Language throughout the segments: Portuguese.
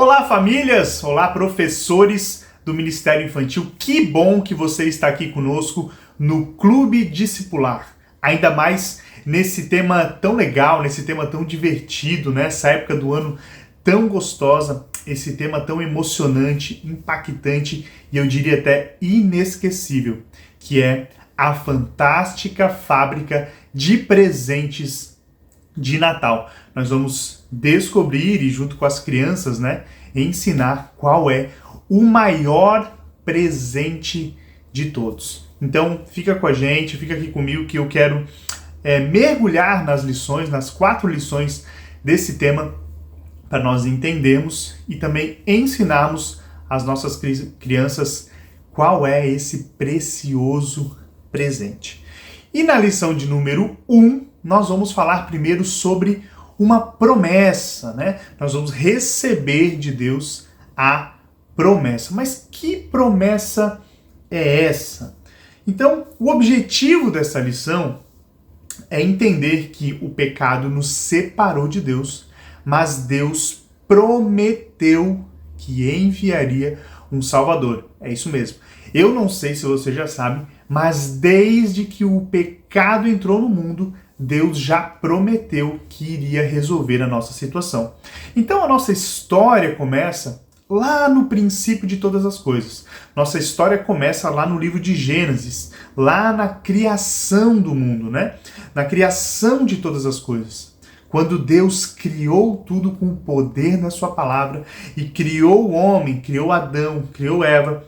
Olá, famílias! Olá, professores do Ministério Infantil. Que bom que você está aqui conosco no Clube Discipular. Ainda mais nesse tema tão legal, nesse tema tão divertido, nessa época do ano tão gostosa, esse tema tão emocionante, impactante e eu diria até inesquecível, que é a fantástica fábrica de presentes de Natal. Nós vamos descobrir e junto com as crianças, ensinar qual é o maior presente de todos. Então fica com a gente, fica aqui comigo que eu quero mergulhar nas lições, nas 4 lições desse tema para nós entendermos e também ensinarmos às nossas crianças qual é esse precioso presente. E na lição de número 1, nós vamos falar primeiro sobre uma promessa, Nós vamos receber de Deus a promessa. Mas que promessa é essa? Então, o objetivo dessa lição é entender que o pecado nos separou de Deus, mas Deus prometeu que enviaria um Salvador. É isso mesmo. Eu não sei se você já sabe, mas desde que o pecado entrou no mundo, Deus já prometeu que iria resolver a nossa situação. Então a nossa história começa lá no princípio de todas as coisas. Nossa história começa lá no livro de Gênesis, lá na criação do mundo, Na criação de todas as coisas. Quando Deus criou tudo com o poder da sua palavra e criou o homem, criou Adão, criou Eva,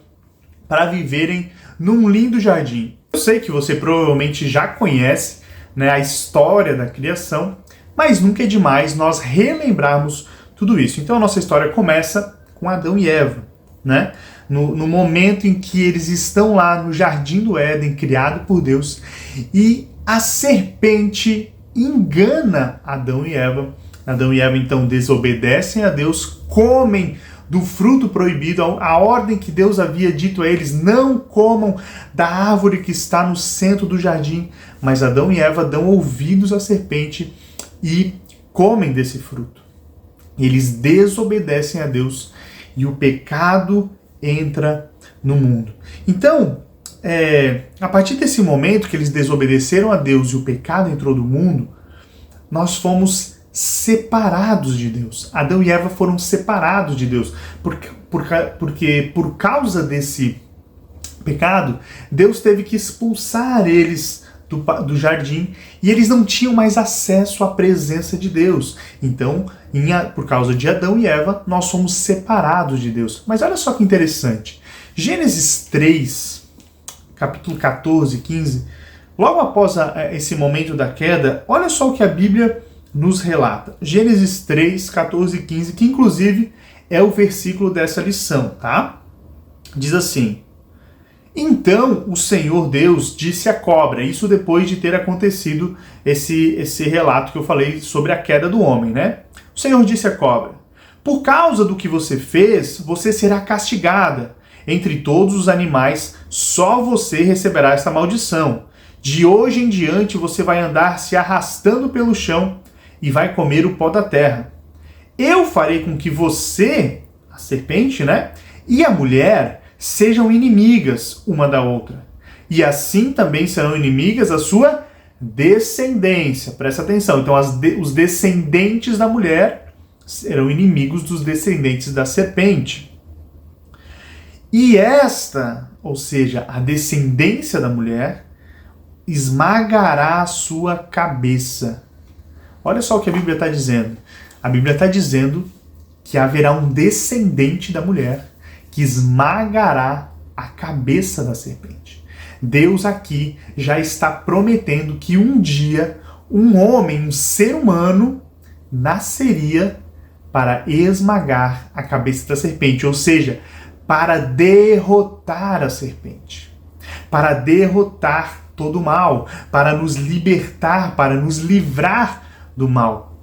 para viverem num lindo jardim. Eu sei que você provavelmente já conhece a história da criação, mas nunca é demais nós relembrarmos tudo isso. Então a nossa história começa com Adão e Eva, No momento em que eles estão lá no Jardim do Éden, criado por Deus, e a serpente engana Adão e Eva. Adão e Eva então desobedecem a Deus, comem do fruto proibido, a ordem que Deus havia dito a eles, não comam da árvore que está no centro do jardim, mas Adão e Eva dão ouvidos à serpente e comem desse fruto. Eles desobedecem a Deus e o pecado entra no mundo. Então, a partir desse momento que eles desobedeceram a Deus e o pecado entrou no mundo, nós fomos separados de Deus. Adão e Eva foram separados de Deus, porque por causa desse pecado, Deus teve que expulsar eles do jardim e eles não tinham mais acesso à presença de Deus. Então, por causa de Adão e Eva, nós somos separados de Deus. Mas olha só que interessante. Gênesis 3, capítulo 14, 15, logo após esse momento da queda, olha só o que a Bíblia nos relata. Gênesis 3, 14 e 15, que inclusive é o versículo dessa lição, tá? Diz assim: Então o Senhor Deus disse à cobra, isso depois de ter acontecido esse relato que eu falei sobre a queda do homem, O Senhor disse à cobra: Por causa do que você fez, você será castigada. Entre todos os animais, só você receberá essa maldição. De hoje em diante você vai andar se arrastando pelo chão e vai comer o pó da terra. Eu farei com que você, a serpente, e a mulher sejam inimigas uma da outra. E assim também serão inimigas a sua descendência. Presta atenção. Então, os descendentes da mulher serão inimigos dos descendentes da serpente. E esta, ou seja, a descendência da mulher, esmagará a sua cabeça. Olha só o que a Bíblia está dizendo. A Bíblia está dizendo que haverá um descendente da mulher que esmagará a cabeça da serpente. Deus aqui já está prometendo que um dia um homem, um ser humano, nasceria para esmagar a cabeça da serpente, ou seja, para derrotar a serpente, para derrotar todo o mal, para nos libertar, para nos livrar do mal.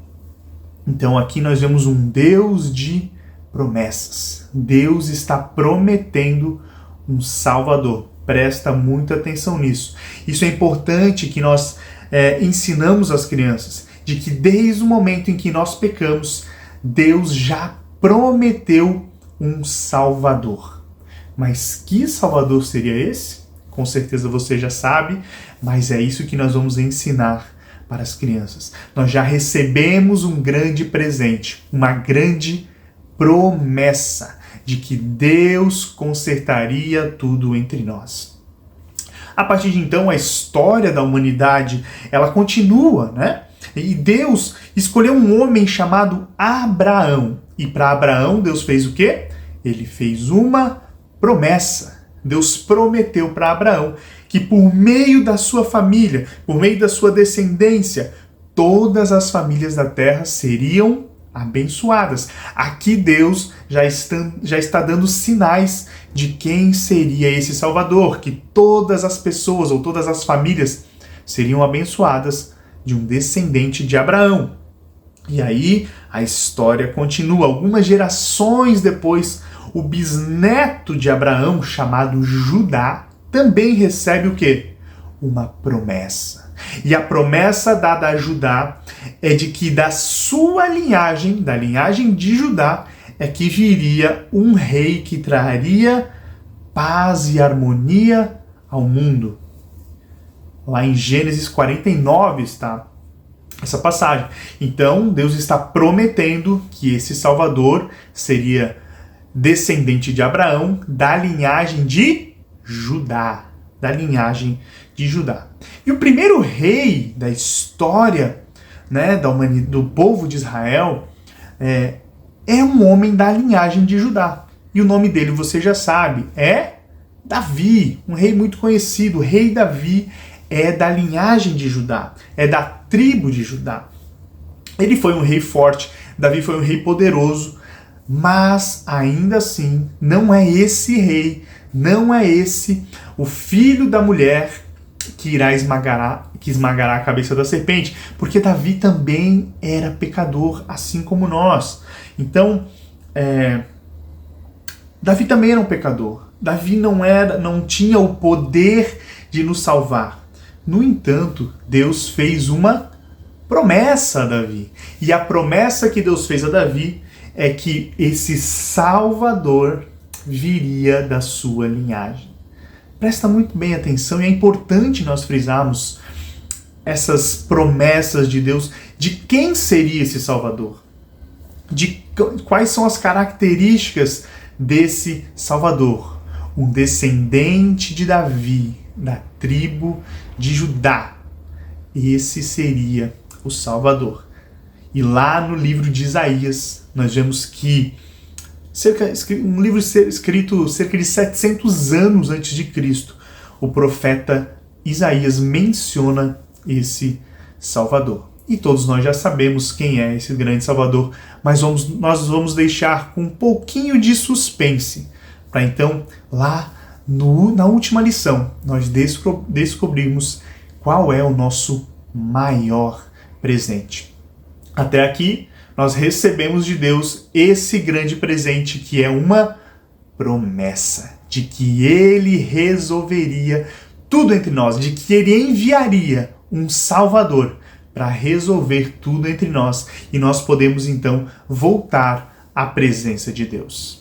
Então aqui nós vemos um Deus de promessas. Deus está prometendo um Salvador. Presta muita atenção nisso. Isso é importante que nós ensinamos às crianças, de que desde o momento em que nós pecamos, Deus já prometeu um Salvador. Mas que Salvador seria esse? Com certeza você já sabe, mas é isso que nós vamos ensinar para as crianças. Nós já recebemos um grande presente, uma grande promessa de que Deus consertaria tudo entre nós. A partir de então, a história da humanidade, ela continua, né? E Deus escolheu um homem chamado Abraão. E para Abraão, Deus fez o quê? Ele fez uma promessa. Deus prometeu para Abraão que por meio da sua família, por meio da sua descendência, todas as famílias da terra seriam abençoadas. Aqui Deus já está dando sinais de quem seria esse Salvador, que todas as pessoas ou todas as famílias seriam abençoadas de um descendente de Abraão. E aí a história continua. Algumas gerações depois, o bisneto de Abraão, chamado Judá, também recebe o quê? Uma promessa. E a promessa dada a Judá é de que da sua linhagem, da linhagem de Judá, é que viria um rei que traria paz e harmonia ao mundo. Lá em Gênesis 49 está essa passagem. Então, Deus está prometendo que esse Salvador seria descendente de Abraão, da linhagem de Judá. Da linhagem de Judá. E o primeiro rei da história, né, do povo de Israel é um homem da linhagem de Judá. E o nome dele você já sabe, é Davi, um rei muito conhecido. O rei Davi é da linhagem de Judá, é da tribo de Judá. Ele foi um rei forte, Davi foi um rei poderoso, mas ainda assim não é esse rei, não é esse o filho da mulher que esmagará a cabeça da serpente, porque Davi também era pecador, assim como nós. Então, Davi também era um pecador. Davi não tinha o poder de nos salvar. No entanto, Deus fez uma promessa a Davi. E a promessa que Deus fez a Davi é que esse Salvador viria da sua linhagem. Presta muito bem atenção, e é importante nós frisarmos essas promessas de Deus, de quem seria esse Salvador, de quais são as características desse Salvador. Um descendente de Davi, da tribo de Judá. Esse seria o Salvador. E lá no livro de Isaías, nós vemos que um livro escrito cerca de 700 anos antes de Cristo, o profeta Isaías menciona esse Salvador. E todos nós já sabemos quem é esse grande Salvador, mas nós vamos deixar com um pouquinho de suspense, para então, lá na última lição, nós descobrirmos qual é o nosso maior presente. Até aqui, nós recebemos de Deus esse grande presente, que é uma promessa de que Ele resolveria tudo entre nós, de que Ele enviaria um Salvador para resolver tudo entre nós, e nós podemos então voltar à presença de Deus.